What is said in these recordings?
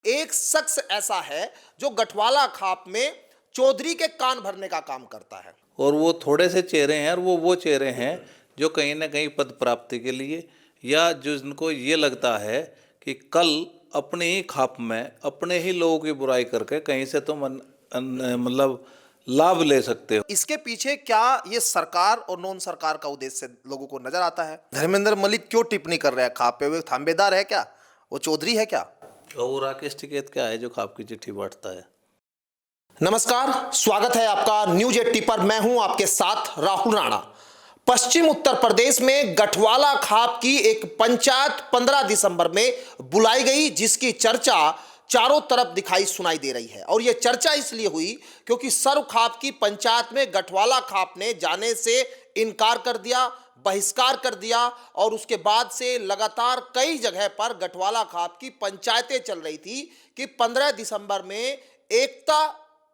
एक शख्स ऐसा है जो गठवाला खाप में चौधरी के कान भरने का काम करता है। और वो थोड़े से चेहरे हैं और वो चेहरे हैं जो कहीं ना कहीं पद प्राप्ति के लिए या जिनको ये लगता है कि कल अपने ही खाप में अपने ही लोगों की बुराई करके कहीं से तुम मतलब लाभ ले सकते हो। इसके पीछे क्या ये सरकार और नॉन सरकार का उद्देश्य लोगों को नजर आता है? धर्मेंद्र मलिक क्यों टिप्पणी कर रहे हैं खाप पे? वो थांबेदार है क्या? वो चौधरी है क्या? और राकेश टिकैत क्या है जो खाप की चिट्ठी बांटता है? नमस्कार, स्वागत है आपका न्यूज 80 पर। मैं हूं आपके साथ राहुल राणा। पश्चिम उत्तर प्रदेश में गठवाला खाप की एक पंचायत 15 दिसंबर में बुलाई गई, जिसकी चर्चा चारों तरफ दिखाई सुनाई दे रही है। और यह चर्चा इसलिए हुई क्योंकि सर्व खाप की पंचायत में गठवाला खाप ने जाने से इनकार कर दिया, बहिष्कार कर दिया। और उसके बाद से लगातार कई जगह पर गठवाला खाप की पंचायतें चल रही थी कि 15 दिसंबर में एकता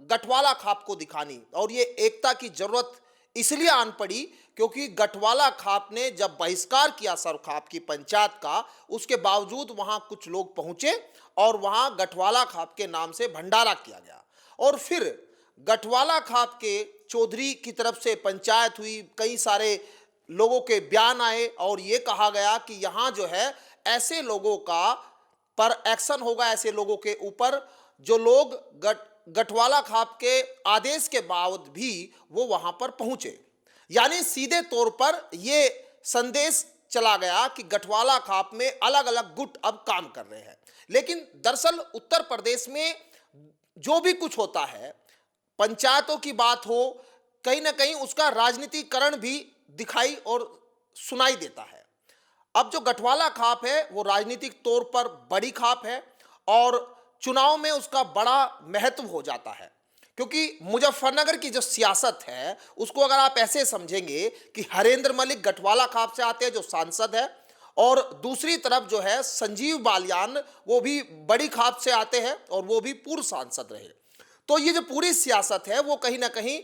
गठवाला खाप को दिखानी। और ये एकता की जरूरत इसलिए आन पड़ी क्योंकि गठवाला खाप ने जब बहिष्कार किया सर्व खाप की पंचायत का, उसके बावजूद वहां कुछ लोग पहुंचे और वहां गठवाला खाप के नाम से भंडारा किया गया। और फिर गठवाला खाप के चौधरी की तरफ से पंचायत हुई, कई सारे लोगों के बयान आए और ये कहा गया कि यहां जो है ऐसे लोगों का पर एक्शन होगा, ऐसे लोगों के ऊपर जो लोग गठवाला खाप के आदेश के बाद भी वो वहां पर पहुंचे। यानी सीधे तौर पर यह संदेश चला गया कि गठवाला खाप में अलग अलग गुट अब काम कर रहे हैं। लेकिन दरअसल उत्तर प्रदेश में जो भी कुछ होता है, पंचायतों की बात हो, कहीं ना कहीं उसका राजनीतिकरण भी दिखाई और सुनाई देता है। अब जो गठवाला खाप है वो राजनीतिक तौर पर बड़ी खाप है और चुनाव में उसका बड़ा महत्व हो जाता है। क्योंकि मुजफ्फरनगर की जो सियासत है उसको अगर आप ऐसे समझेंगे कि हरेंद्र मलिक गठवाला खाप से आते हैं जो सांसद है, और दूसरी तरफ जो है संजीव बालियान वो भी बड़ी खाप से आते हैं और वो भी पूर्व सांसद रहे। तो ये जो पूरी सियासत है वो कहीं ना कहीं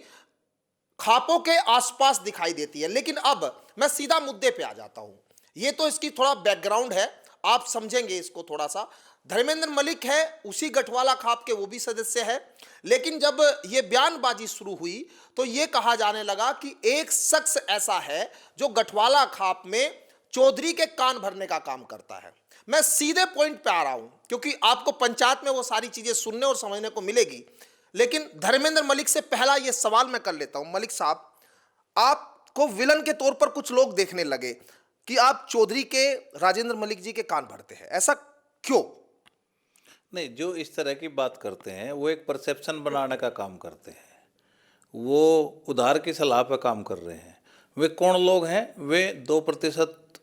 खापों के आसपास दिखाई देती है। लेकिन अब मैं सीधा मुद्दे पे आ जाता हूं। ये तो इसकी थोड़ा बैकग्राउंड है, आप समझेंगे इसको थोड़ा सा। धर्मेंद्र मलिक है, उसी गठवाला खाप के वो भी सदस्य है। लेकिन जब ये बयानबाजी शुरू हुई तो ये कहा जाने लगा कि एक शख्स ऐसा है जो गठवाला खाप में चौधरी के कान भरने का काम करता है। मैं सीधे पॉइंट पे आ रहा हूं क्योंकि आपको पंचायत में वो सारी चीजें सुनने और समझने को मिलेगी। लेकिन धर्मेंद्र मलिक से पहला ये सवाल मैं कर लेता हूं। मलिक साहब, आपको विलन के तौर पर कुछ लोग देखने लगे कि आप चौधरी के, राजेंद्र मलिक जी के कान भरते हैं, ऐसा क्यों? नहीं, जो इस तरह की बात करते हैं वो एक परसेप्शन बनाने का काम करते हैं। वो उधार की सलाह पर काम कर रहे हैं। वे कौन लोग हैं? वे 2%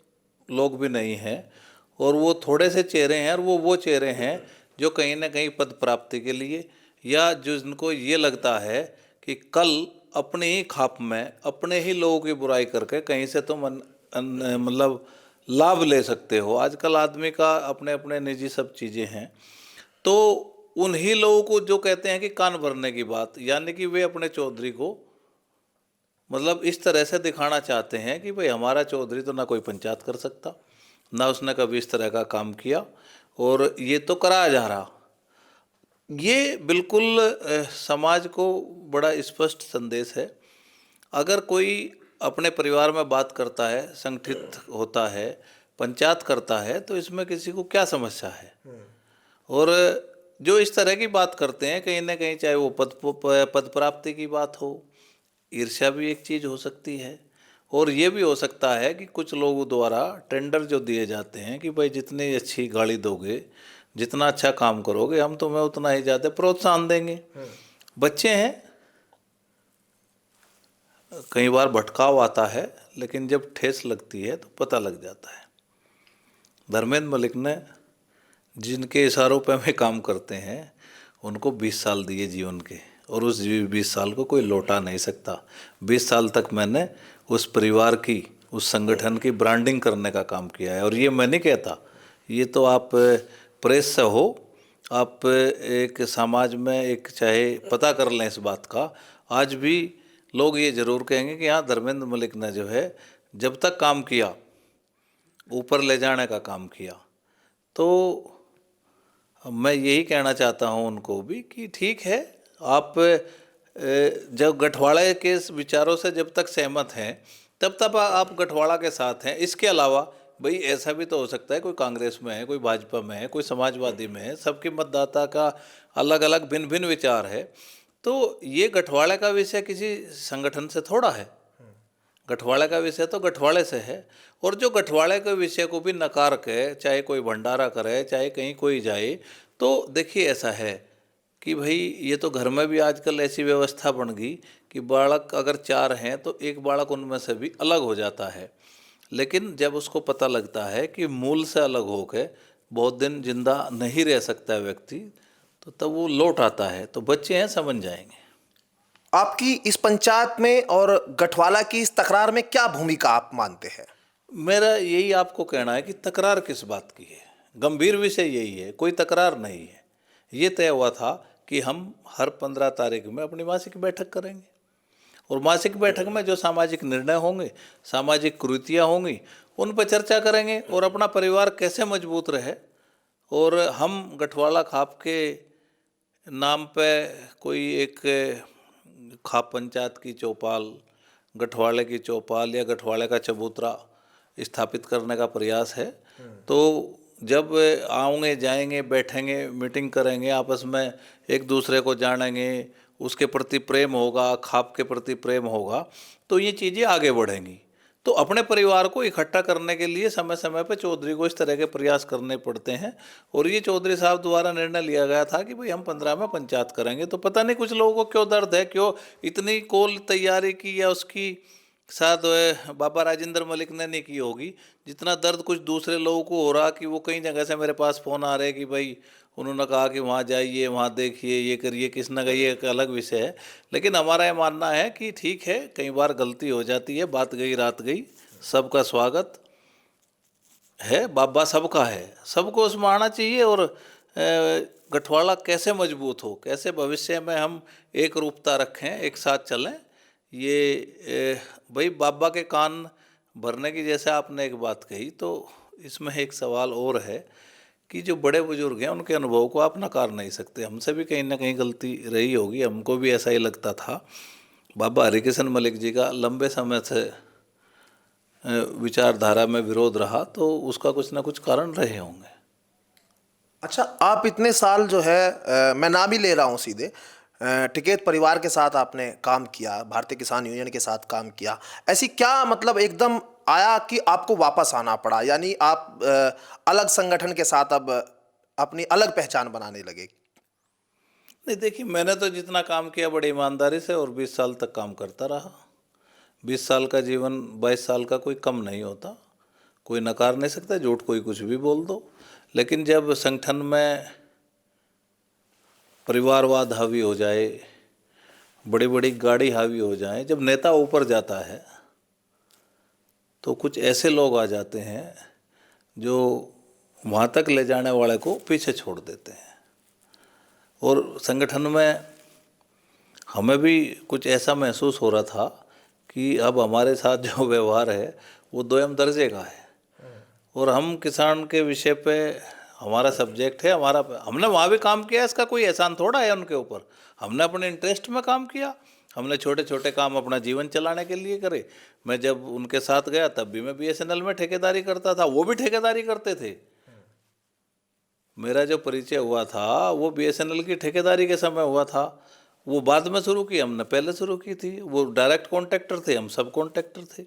लोग भी नहीं हैं और वो थोड़े से चेहरे हैं और वो चेहरे हैं जो कहीं ना कहीं पद प्राप्ति के लिए या जिनको ये लगता है कि कल अपने ही खाप में अपने ही लोगों की बुराई करके कहीं से तुम मतलब लाभ ले सकते हो। आजकल आदमी का अपने अपने निजी सब चीज़ें हैं, तो उन्हीं लोगों को जो कहते हैं कि कान भरने की बात, यानी कि वे अपने चौधरी को मतलब इस तरह से दिखाना चाहते हैं कि भाई हमारा चौधरी तो ना कोई पंचायत कर सकता, ना उसने कभी इस तरह का काम किया और ये तो कराया जा रहा। ये बिल्कुल समाज को बड़ा स्पष्ट संदेश है। अगर कोई अपने परिवार में बात करता है, संगठित होता है, पंचायत करता है, तो इसमें किसी को क्या समस्या है? और जो इस तरह की बात करते हैं कहीं ना कहीं, चाहे वो पद प्राप्ति की बात हो, ईर्ष्या भी एक चीज़ हो सकती है। और ये भी हो सकता है कि कुछ लोगों द्वारा टेंडर जो दिए जाते हैं कि भाई जितनी अच्छी गाड़ी दोगे, जितना अच्छा काम करोगे, हम तुम्हें उतना ही ज़्यादा प्रोत्साहन देंगे। बच्चे हैं, कई बार भटकाव आता है, लेकिन जब ठेस लगती है तो पता लग जाता है। धर्मेंद्र मलिक ने जिनके इशारों पे हमें काम करते हैं उनको 20 साल दिए जीवन के, और उस 20 साल को कोई लौटा नहीं सकता। 20 साल तक मैंने उस परिवार की, उस संगठन की ब्रांडिंग करने का काम किया है। और ये मैं नहीं कहता, ये तो आप प्रेस से हो, आप एक समाज में एक चाहे पता कर लें इस बात का, आज भी लोग ये ज़रूर कहेंगे कि हाँ, धर्मेंद्र मलिक ने जो है जब तक काम किया, ऊपर ले जाने का काम किया। तो मैं यही कहना चाहता हूं उनको भी कि ठीक है, आप जब गठवाड़े के इस विचारों से जब तक सहमत हैं तब तक आप गठवाड़ा के साथ हैं। इसके अलावा भाई ऐसा भी तो हो सकता है कोई कांग्रेस में है, कोई भाजपा में है, कोई समाजवादी में है, सबके मतदाता का अलग अलग भिन्न भिन्न विचार है। तो ये गठवाड़े का विषय किसी संगठन से थोड़ा है, गठवाड़े का विषय तो गठवाड़े से है। और जो गठवाड़े के विषय को भी नकार के चाहे कोई भंडारा करे, चाहे कहीं कोई जाए, तो देखिए ऐसा है कि भाई ये तो घर में भी आजकल ऐसी व्यवस्था बन गई कि बालक अगर 4 हैं तो एक बालक उनमें से भी अलग हो जाता है। लेकिन जब उसको पता लगता है कि मूल से अलग होकर बहुत दिन जिंदा नहीं रह सकता है व्यक्ति, तो तब वो लौट आता है। तो बच्चे हैं, समझ जाएंगे। आपकी इस पंचायत में और गठवाला की इस तकरार में क्या भूमिका आप मानते हैं? मेरा यही आपको कहना है कि तकरार किस बात की है, गंभीर विषय यही है, कोई तकरार नहीं है। ये तय हुआ था कि हम हर 15 तारीख में अपनी मासिक बैठक करेंगे और मासिक बैठक में जो सामाजिक निर्णय होंगे, सामाजिक कुरीतियाँ होंगी, उन पर चर्चा करेंगे और अपना परिवार कैसे मजबूत रहे। और हम गठवाला खाप के नाम पे कोई एक खाप पंचायत की चौपाल, गठवाले की चौपाल या गठवाले का चबूतरा स्थापित करने का प्रयास है। तो जब आओगे, जाएंगे, बैठेंगे, मीटिंग करेंगे, आपस में एक दूसरे को जानेंगे, उसके प्रति प्रेम होगा, खाप के प्रति प्रेम होगा, तो ये चीज़ें आगे बढ़ेंगी। तो अपने परिवार को इकट्ठा करने के लिए समय समय पर चौधरी को इस तरह के प्रयास करने पड़ते हैं। और ये चौधरी साहब द्वारा निर्णय लिया गया था कि भाई हम 15 में पंचायत करेंगे। तो पता नहीं कुछ लोगों को क्यों दर्द है, क्यों इतनी कोल तैयारी की, या उसकी शायद बाबा राजेंद्र मलिक ने नहीं की होगी, जितना दर्द कुछ दूसरे लोगों को हो रहा कि वो कई जगह से मेरे पास फ़ोन आ रहे कि भाई उन्होंने कहा कि वहाँ जाइए, वहाँ देखिए, ये करिए, किसने कहा, ये एक अलग विषय है। लेकिन हमारा ये मानना है कि ठीक है, कई बार गलती हो जाती है, बात गई रात गई, सबका स्वागत है, बाबा सबका है, सबको उसमें आना चाहिए। और गठवाला कैसे मजबूत हो, कैसे भविष्य में हम एक रूपता रखें, एक साथ चलें, ये भाई बाबा के कान भरने की जैसे आपने एक बात कही, तो इसमें एक सवाल और है कि जो बड़े बुजुर्ग हैं उनके अनुभव को आप नकार नहीं सकते। हमसे भी कहीं ना कहीं गलती रही होगी, हमको भी ऐसा ही लगता था। बाबा हरिकिशन मलिक जी का लंबे समय से विचारधारा में विरोध रहा, तो उसका कुछ ना कुछ कारण रहे होंगे। अच्छा, आप इतने साल जो है मैं नाम ही ले रहा हूँ सीधे, टिकैत परिवार के साथ आपने काम किया, भारतीय किसान यूनियन के साथ काम किया, ऐसी क्या मतलब एकदम आया कि आपको वापस आना पड़ा, यानी आप अलग संगठन के साथ अब अपनी अलग पहचान बनाने लगे? नहीं, देखिए, मैंने तो जितना काम किया बड़ी ईमानदारी से और 20 साल तक काम करता रहा। 20 साल का जीवन 22 साल का कोई कम नहीं होता, कोई नकार नहीं सकता, झूठ कोई कुछ भी बोल दो। लेकिन जब संगठन में परिवारवाद हावी हो जाए, बड़ी बड़ी गाड़ी हावी हो जाए, जब नेता ऊपर जाता है तो कुछ ऐसे लोग आ जाते हैं जो वहाँ तक ले जाने वाले को पीछे छोड़ देते हैं। और संगठन में हमें भी कुछ ऐसा महसूस हो रहा था कि अब हमारे साथ जो व्यवहार है वो दोयम दर्जे का है। और हम किसान के विषय पे हमारा सब्जेक्ट है, हमने वहाँ भी काम किया, इसका कोई एहसान थोड़ा है उनके ऊपर। हमने अपने इंटरेस्ट में काम किया, हमने छोटे छोटे काम अपना जीवन चलाने के लिए करे। मैं जब उनके साथ गया तब भी मैं BSNL में ठेकेदारी करता था, वो भी ठेकेदारी करते थे। मेरा जो परिचय हुआ था वो BSNL की ठेकेदारी के समय हुआ था, वो बाद में शुरू की, हमने पहले शुरू की थी। वो डायरेक्ट कॉन्ट्रैक्टर थे, हम सब कॉन्ट्रैक्टर थे।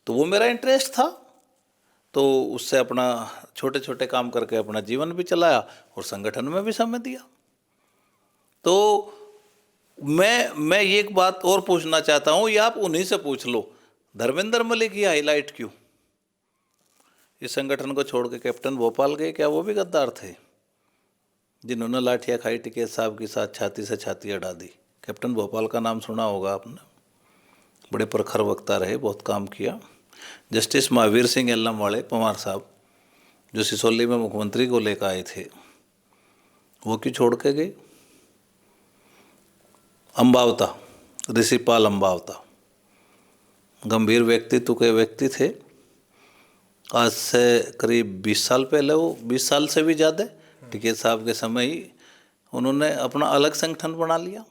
तो वो मेरा इंटरेस्ट था, तो उससे अपना छोटे छोटे काम करके अपना जीवन भी चलाया और संगठन में भी समय दिया। तो मैं ये एक बात और पूछना चाहता हूँ, ये आप उन्हीं से पूछ लो, धर्मेंद्र मलिक ही हाईलाइट क्यों? इस संगठन को छोड़ के कैप्टन भोपाल गए, क्या वो भी गद्दार थे जिन्होंने लाठियाँ खाई टिकैत साहब के साथ, छाती से छाती अड़ा दी? कैप्टन भोपाल का नाम सुना होगा आपने, बड़े प्रखर वक्ता रहे, बहुत काम किया। जस्टिस महावीर सिंह एल्लम वाले पवार साहब जो सिसोली में मुख्यमंत्री को लेकर आए थे, वो क्यों छोड़ के गए? अम्बावता, ऋषिपाल अम्बावता गंभीर व्यक्तित्व के व्यक्ति थे। आज से करीब 20 साल पहले, वो 20 साल से भी ज़्यादा, टिकैत साहब के समय ही उन्होंने अपना अलग संगठन बना लिया।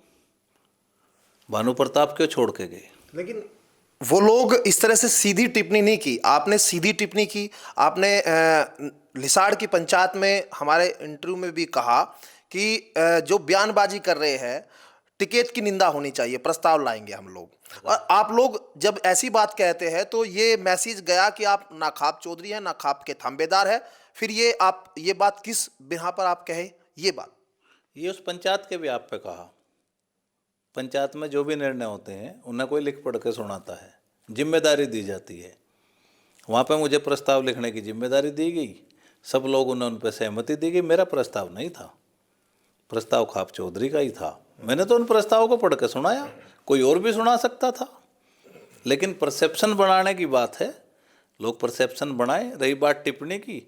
भानु प्रताप क्यों छोड़ के गए? लेकिन वो लोग इस तरह से सीधी टिप्पणी नहीं की, आपने सीधी टिप्पणी की। आपने लिसाड़ की पंचायत में हमारे इंटरव्यू में भी कहा कि जो बयानबाजी कर रहे हैं टिकैत की निंदा होनी चाहिए, प्रस्ताव लाएंगे हम लोग। और आप लोग जब ऐसी बात कहते हैं तो ये मैसेज गया कि आप नाखाब चौधरी हैं, नाखाब के थांबेदार हैं। फिर ये बात किस बिना पर आप कहे ये बात? ये उस पंचायत के भी आप पे कहा। पंचायत में जो भी निर्णय होते हैं उन्हें कोई लिख पढ़ के सुनाता है, जिम्मेदारी दी जाती है। वहाँ पे मुझे प्रस्ताव लिखने की जिम्मेदारी दी गई, सब लोगों ने उन पर सहमति दी गई। मेरा प्रस्ताव नहीं था, प्रस्ताव खाप चौधरी का ही था। मैंने तो उन प्रस्तावों को पढ़ के सुनाया, कोई और भी सुना सकता था। लेकिन परसेप्शन बनाने की बात है, लोग परसेप्शन बनाए। रही बात टिप्पणी की,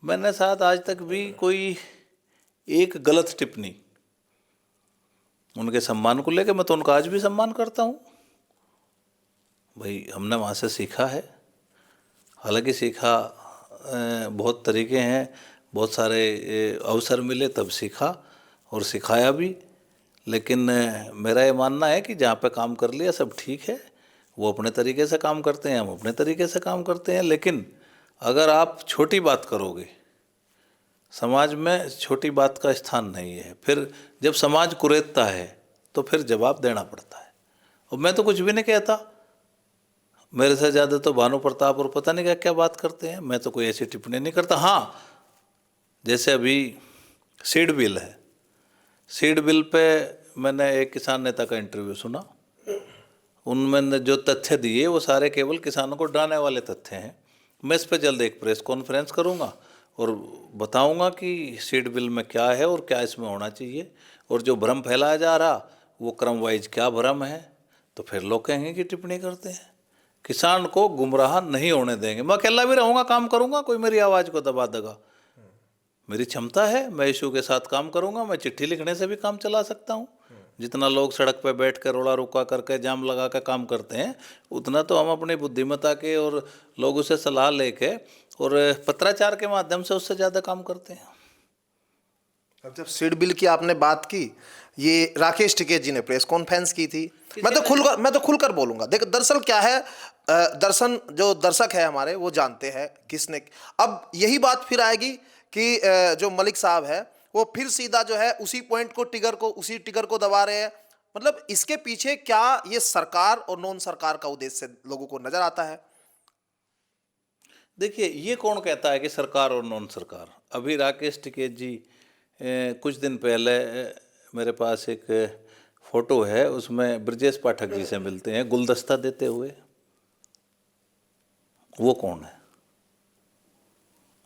मैंने साथ आज तक भी कोई एक गलत टिप्पणी उनके सम्मान को लेकर, मैं तो उनका आज भी सम्मान करता हूँ। भाई हमने वहाँ से सीखा है, हालांकि सीखा बहुत तरीके हैं, बहुत सारे अवसर मिले तब सीखा और सिखाया भी। लेकिन मेरा ये मानना है कि जहाँ पे काम कर लिया सब ठीक है, वो अपने तरीके से काम करते हैं, हम अपने तरीके से काम करते हैं। लेकिन अगर आप छोटी बात करोगे, समाज में छोटी बात का स्थान नहीं है। फिर जब समाज कुरेदता है तो फिर जवाब देना पड़ता है। और मैं तो कुछ भी नहीं कहता, मेरे से ज़्यादा तो भानु प्रताप और पता नहीं क्या क्या बात करते हैं। मैं तो कोई ऐसी टिप्पणी नहीं करता। हाँ, जैसे अभी सीड बिल है, सीड बिल पे मैंने एक किसान नेता का इंटरव्यू सुना, उनमें जो तथ्य दिए वो सारे केवल किसानों को डराने वाले तथ्य हैं। मैं इस पर जल्द एक प्रेस कॉन्फ्रेंस करूंगा और बताऊंगा कि सीड बिल में क्या है और क्या इसमें होना चाहिए। और जो भ्रम फैलाया जा रहा वो क्रम वाइज क्या भ्रम है, तो फिर लोग कहेंगे कि टिप्पणी करते हैं। किसान को गुमराह नहीं होने देंगे। मैं अकेला भी रहूँगा, काम करूँगा, कोई मेरी आवाज़ को दबा देगा। मेरी क्षमता है, मैं इशू के साथ काम करूँगा। मैं चिट्ठी लिखने से भी काम चला सकता हूँ। जितना लोग सड़क पे बैठ कर रोड़ा रुका करके जाम लगा कर काम करते हैं, उतना तो हम अपनी बुद्धिमत्ता के और लोगों से सलाह लेके और पत्राचार के माध्यम से उससे ज़्यादा काम करते हैं। अब जब सीड बिल की आपने बात की, ये राकेश टिकैत जी ने प्रेस कॉन्फ्रेंस की थी। मैं तो खुलकर बोलूंगा। देख, दरअसल क्या है, दर्शन जो दर्शक है हमारे वो जानते हैं किसने। अब यही बात फिर आएगी कि जो मलिक साहब है वो फिर सीधा जो है उसी पॉइंट को उसी टिगर को दबा रहे हैं। मतलब इसके पीछे क्या ये सरकार और नॉन सरकार का उद्देश्य लोगों को नजर आता है? देखिए, ये कौन कहता है कि सरकार और नॉन सरकार? अभी राकेश टिकैत जी कुछ दिन पहले मेरे पास एक फोटो है, उसमें ब्रजेश पाठक जी से मिलते हैं गुलदस्ता देते हुए। वो कौन है?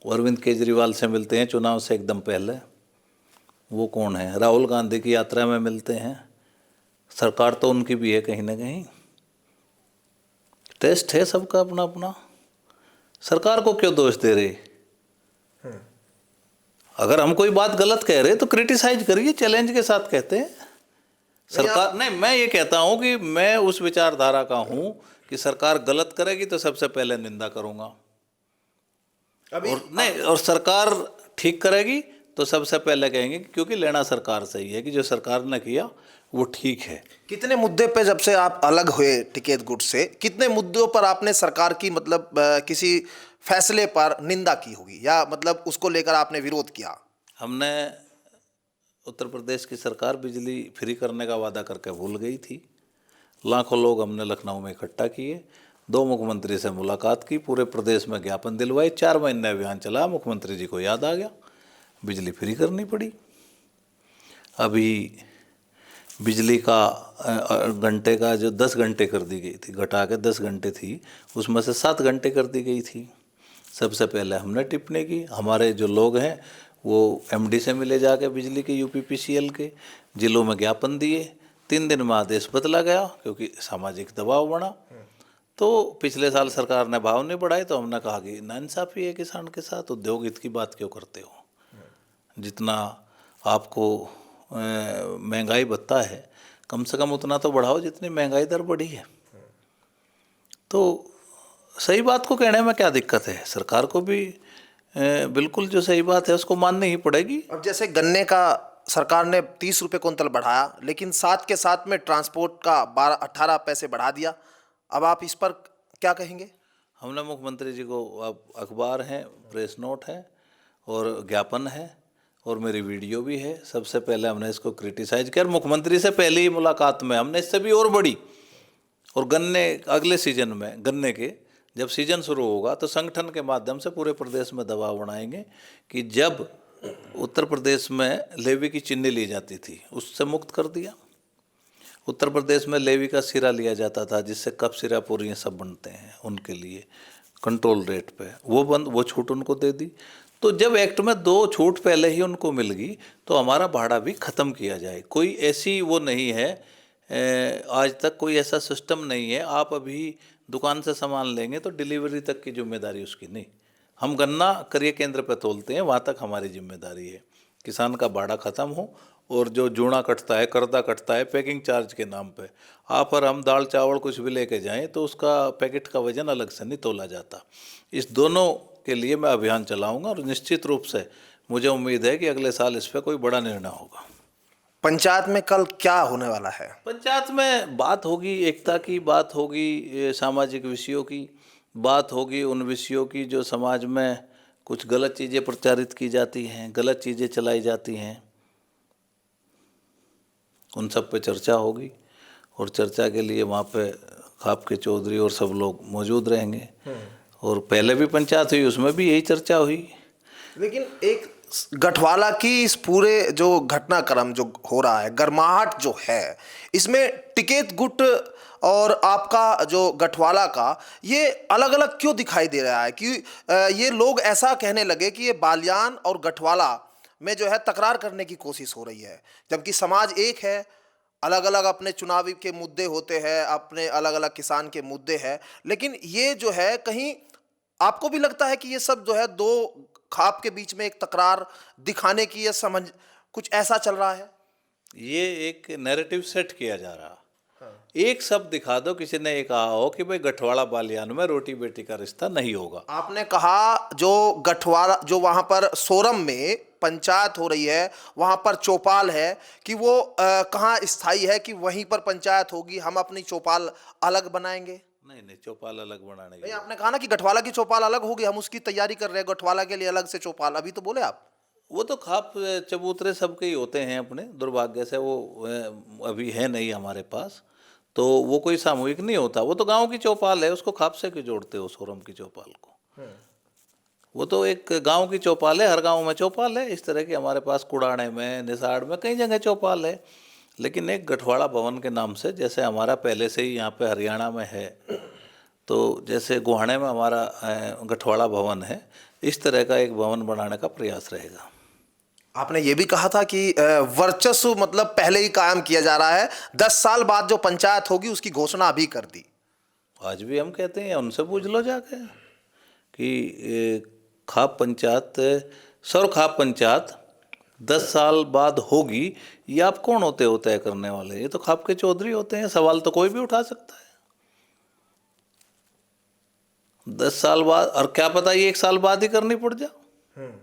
अरविंद केजरीवाल से मिलते हैं चुनाव से एकदम पहले। वो कौन है? राहुल गांधी की यात्रा में मिलते हैं। सरकार तो उनकी भी है कहीं ना कहीं। टेस्ट है सबका अपना अपना। सरकार को क्यों दोष दे रहे? अगर हम कोई बात गलत कह रहे तो क्रिटिसाइज करिए, चैलेंज के साथ कहते हैं। सरकार नहीं, मैं ये कहता हूं कि मैं उस विचारधारा का हूं कि सरकार गलत करेगी तो सबसे पहले निंदा करूंगा, और सरकार ठीक करेगी तो सबसे पहले कहेंगे क्योंकि लेना सरकार सही है, कि जो सरकार ने किया वो ठीक है। कितने मुद्दे पे जब से आप अलग हुए टिकैत गुट से, कितने मुद्दों पर आपने सरकार की मतलब किसी फैसले पर निंदा की होगी, या मतलब उसको लेकर आपने विरोध किया? हमने उत्तर प्रदेश की सरकार बिजली फ्री करने का वादा करके भूल गई थी। लाखों लोग हमने लखनऊ में इकट्ठा किए, 2 मुख्यमंत्री से मुलाकात की, पूरे प्रदेश में ज्ञापन दिलवाए, 4 महीने अभियान चला। मुख्यमंत्री जी को याद आ गया, बिजली फ्री करनी पड़ी। अभी बिजली का घंटे का जो 10 घंटे कर दी गई थी, घटा के 10 घंटे थी, उसमें से 7 घंटे कर दी गई थी। सबसे पहले हमने टिप्पणी की। हमारे जो लोग हैं वो एमडी से मिले जाके बिजली के यूपीपीसीएल के, जिलों में ज्ञापन दिए। 3 दिन में आदेश बदला गया क्योंकि सामाजिक दबाव बढ़ा। तो पिछले साल सरकार ने भाव नहीं बढ़ाए तो हमने कहा कि नाइंसाफ़ी है किसान के साथ, उद्योग हित की बात क्यों करते हो? जितना आपको महंगाई भत्ता है कम से कम उतना तो बढ़ाओ जितनी महंगाई दर बढ़ी है। तो सही बात को कहने में क्या दिक्कत है? सरकार को भी बिल्कुल जो सही बात है उसको माननी ही पड़ेगी। अब जैसे गन्ने का सरकार ने 30 रुपये कुंतल बढ़ाया, लेकिन साथ के साथ में ट्रांसपोर्ट का 18 पैसे बढ़ा दिया। अब आप इस पर क्या कहेंगे? हमने मुख्यमंत्री जी को, अब अखबार है, प्रेस नोट है और ज्ञापन है और मेरी वीडियो भी है, सबसे पहले हमने इसको क्रिटिसाइज किया। मुख्यमंत्री से पहले ही मुलाकात में हमने इससे भी और बड़ी, और गन्ने अगले सीजन में, गन्ने के जब सीजन शुरू होगा तो संगठन के माध्यम से पूरे प्रदेश में दबाव बनाएंगे कि जब उत्तर प्रदेश में लेवी की चीनी ली जाती थी उससे मुक्त कर दिया। उत्तर प्रदेश में लेवी का सिरा लिया जाता था जिससे कप सिरा पूरी ये सब बनते हैं, उनके लिए कंट्रोल रेट पे वो बंद, वो छूट उनको दे दी। तो जब एक्ट में 2 छूट पहले ही उनको मिल गई तो हमारा भाड़ा भी ख़त्म किया जाए। कोई ऐसी वो नहीं है, आज तक कोई ऐसा सिस्टम नहीं है आप अभी दुकान से सामान लेंगे तो डिलीवरी तक की जिम्मेदारी उसकी नहीं। हम गन्ना क्रय केंद्र पर तोलते हैं, वहाँ तक हमारी जिम्मेदारी है। किसान का भाड़ा ख़त्म हो और जो जूना कटता है, करदा कटता है पैकिंग चार्ज के नाम पे, आप और हम दाल चावल कुछ भी लेके जाएं तो उसका पैकेट का वजन अलग से नहीं तोला जाता। इस दोनों के लिए मैं अभियान चलाऊंगा और निश्चित रूप से मुझे उम्मीद है कि अगले साल इस पर कोई बड़ा निर्णय होगा। पंचायत में कल क्या होने वाला है? पंचायत में बात होगी, एकता की बात होगी, सामाजिक विषयों की बात होगी, उन विषयों की जो समाज में कुछ गलत चीज़ें प्रचारित की जाती हैं, गलत चीज़ें चलाई जाती हैं, उन सब पे चर्चा होगी। और चर्चा के लिए वहाँ पे खाप के चौधरी और सब लोग मौजूद रहेंगे। और पहले भी पंचायत हुई उसमें भी यही चर्चा हुई। लेकिन एक गठवाला की इस पूरे जो घटनाक्रम जो हो रहा है, गर्माहट जो है, इसमें टिकैत गुट और आपका जो गठवाला का ये अलग अलग क्यों दिखाई दे रहा है कि ये लोग ऐसा कहने लगे कि ये बालियान और गठवाला में जो है तकरार करने की कोशिश हो रही है, जबकि समाज एक है। अलग अलग अपने चुनावी के मुद्दे होते हैं, अपने अलग अलग किसान के मुद्दे हैं, लेकिन ये जो है कहीं आपको भी लगता है कि ये सब जो है दो खाप के बीच में एक तकरार दिखाने की ये समझ कुछ ऐसा चल रहा है? ये एक नैरेटिव सेट किया जा रहा। एक शब्द दिखा दो, किसी ने ये कहा हो कि भाई गठवाड़ा बालियान में रोटी बेटी का रिश्ता नहीं होगा। आपने कहा जो गठवाड़ा, जो वहां पर सोरम में पंचायत हो रही है, वहां पर चौपाल है कि वो कहाँ स्थायी है कि वहीं पर पंचायत होगी, हम अपनी चौपाल अलग बनाएंगे? नहीं नहीं, चौपाल अलग बनाने नहीं, की, आपने कहा ना कि गठवाला की चौपाल अलग होगी, हम उसकी तैयारी कर रहे हैं, गठवाला के लिए अलग से चौपाल, अभी तो बोले आप। वो तो खाप चबूतरे सबके ही होते हैं अपने, दुर्भाग्य से वो अभी है नहीं हमारे पास, तो वो कोई सामूहिक नहीं होता। वो तो गांव की चौपाल है, उसको खाप से क्यों जोड़ते हो सोरम की चौपाल को? वो तो एक गांव की चौपाल है, हर गांव में चौपाल है। इस तरह की हमारे पास कुड़ाने में, निसाड़ में, कई जगह चौपाल है। लेकिन एक गठवाड़ा भवन के नाम से, जैसे हमारा पहले से ही यहाँ पे हरियाणा में है, तो जैसे गुहाने में हमारा गठवाड़ा भवन है, इस तरह का एक भवन बनाने का प्रयास रहेगा। आपने ये भी कहा था कि वर्चस्व मतलब पहले ही कायम किया जा रहा है, 10 साल बाद जो पंचायत होगी उसकी घोषणा अभी कर दी। आज भी हम कहते हैं, उनसे पूछ लो जाके कि खाप पंचायत, सर खाप पंचायत 10 साल बाद होगी, ये आप कौन होते हो तय करने वाले? ये तो खाप के चौधरी होते हैं, सवाल तो कोई भी उठा सकता है। 10 साल बाद, और क्या पता ये 1 साल बाद ही करनी पड़ जाए।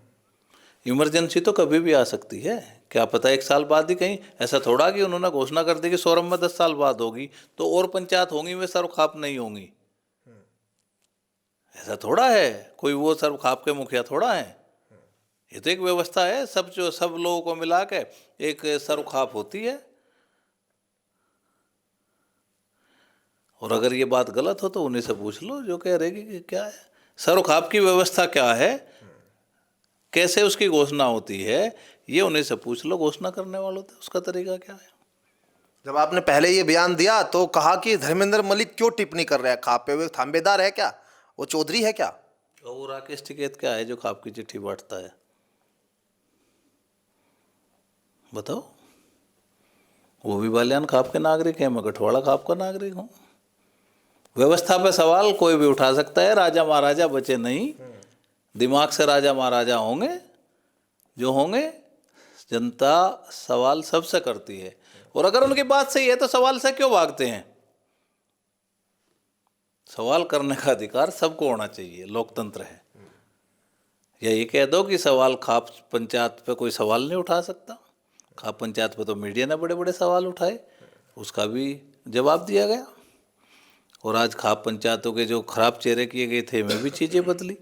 इमरजेंसी तो कभी भी आ सकती है, क्या पता 1 साल बाद ही। कहीं ऐसा थोड़ा कि उन्होंने घोषणा कर दी कि सोरम में 10 साल बाद होगी तो और पंचायत होंगी वे सर्व खाप नहीं होंगी, ऐसा थोड़ा है। कोई वो सर्व खाप के मुखिया थोड़ा है, ये तो एक व्यवस्था है, सब लोगों को मिला के एक सर्व खाप होती है। और अगर ये बात गलत हो तो उन्हीं से पूछ लो जो कह रहे कि क्या है सर्व खाप की व्यवस्था, क्या है, कैसे उसकी घोषणा होती है, ये उन्हीं से पूछ लो, घोषणा करने वालों से, उसका तरीका क्या है। जब आपने पहले ये बयान दिया तो कहा कि धर्मेंद्र मलिक क्यों टिप्पणी कर रहे हैं खाप पे, वो थांबेदार है क्या, वो चौधरी है क्या? तो वो राकेश टिकैत क्या है जो खाप की चिट्ठी बांटता है? बताओ। वो भी बालियान खाप के नागरिक हैं, मैं गठवाड़ा खाप का नागरिक हूँ। व्यवस्था पे सवाल कोई भी उठा सकता है, राजा महाराजा बचे नहीं, दिमाग से राजा महाराजा होंगे जो होंगे। जनता सवाल सबसे करती है, और अगर उनकी बात सही है तो सवाल से क्यों भागते हैं? सवाल करने का अधिकार सबको होना चाहिए, लोकतंत्र है। या ये कह दो कि सवाल खाप पंचायत पे कोई सवाल नहीं उठा सकता। खाप पंचायत पे तो मीडिया ने बड़े बड़े सवाल उठाए, उसका भी जवाब दिया गया। और आज खाप पंचायतों के जो खराब चेहरे किए गए थे, में भी चीज़ें बदली।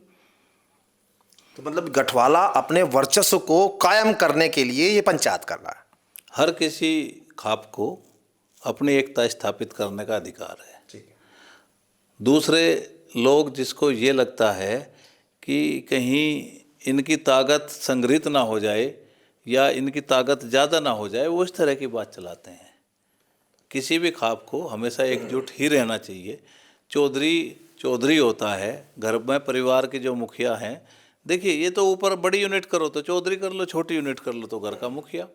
तो मतलब गठवाला अपने वर्चस्व को कायम करने के लिए ये पंचायत कर रहा है। हर किसी खाप को अपनी एकता स्थापित करने का अधिकार है। दूसरे लोग जिसको ये लगता है कि कहीं इनकी ताकत संग्रहित ना हो जाए या इनकी ताकत ज़्यादा ना हो जाए, वो इस तरह की बात चलाते हैं। किसी भी खाप को हमेशा एकजुट ही रहना चाहिए। चौधरी चौधरी होता है, घर में परिवार के जो मुखिया हैं, देखिए ये तो ऊपर बड़ी यूनिट करो तो चौधरी कर लो, छोटी यूनिट कर लो तो घर का मुखिया।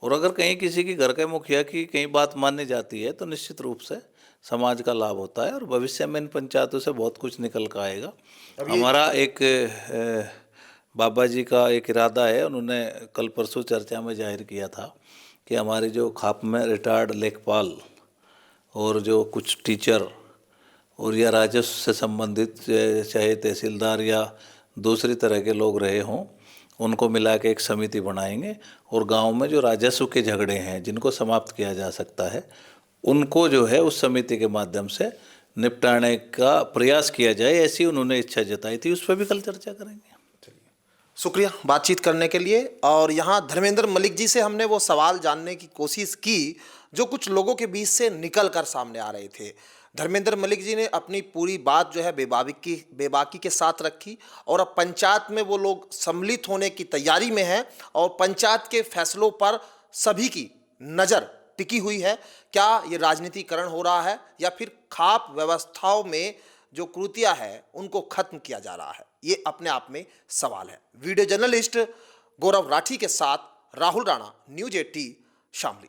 और अगर कहीं किसी की घर के मुखिया की कहीं बात मानी जाती है तो निश्चित रूप से समाज का लाभ होता है और भविष्य में इन पंचायतों से बहुत कुछ निकल कर आएगा। हमारा एक बाबा जी का एक इरादा है, उन्होंने कल परसों चर्चा में जाहिर किया था कि हमारे जो खाप में रिटायर्ड लेखपाल और जो कुछ टीचर और या राजस्व से संबंधित चाहे तहसीलदार या दूसरी तरह के लोग रहे हों, उनको मिला के एक समिति बनाएंगे और गांव में जो राजस्व के झगड़े हैं जिनको समाप्त किया जा सकता है, उनको जो है उस समिति के माध्यम से निपटाने का प्रयास किया जाए, ऐसी उन्होंने इच्छा जताई थी। उस पर भी कल चर्चा करेंगे। शुक्रिया बातचीत करने के लिए। और यहाँ धर्मेंद्र मलिक जी से हमने वो सवाल जानने की कोशिश की जो कुछ लोगों के बीच से निकल कर सामने आ रहे थे। धर्मेंद्र मलिक जी ने अपनी पूरी बात जो है बेबाकी के साथ रखी और अब पंचायत में वो लोग सम्मिलित होने की तैयारी में हैं और पंचायत के फैसलों पर सभी की नज़र टिकी हुई है। क्या ये राजनीतिकरण हो रहा है या फिर खाप व्यवस्थाओं में जो कुरीतियां है उनको खत्म किया जा रहा है, ये अपने आप में सवाल है। वीडियो जर्नलिस्ट गौरव राठी के साथ राहुल राणा, न्यूज़ 18 शामली।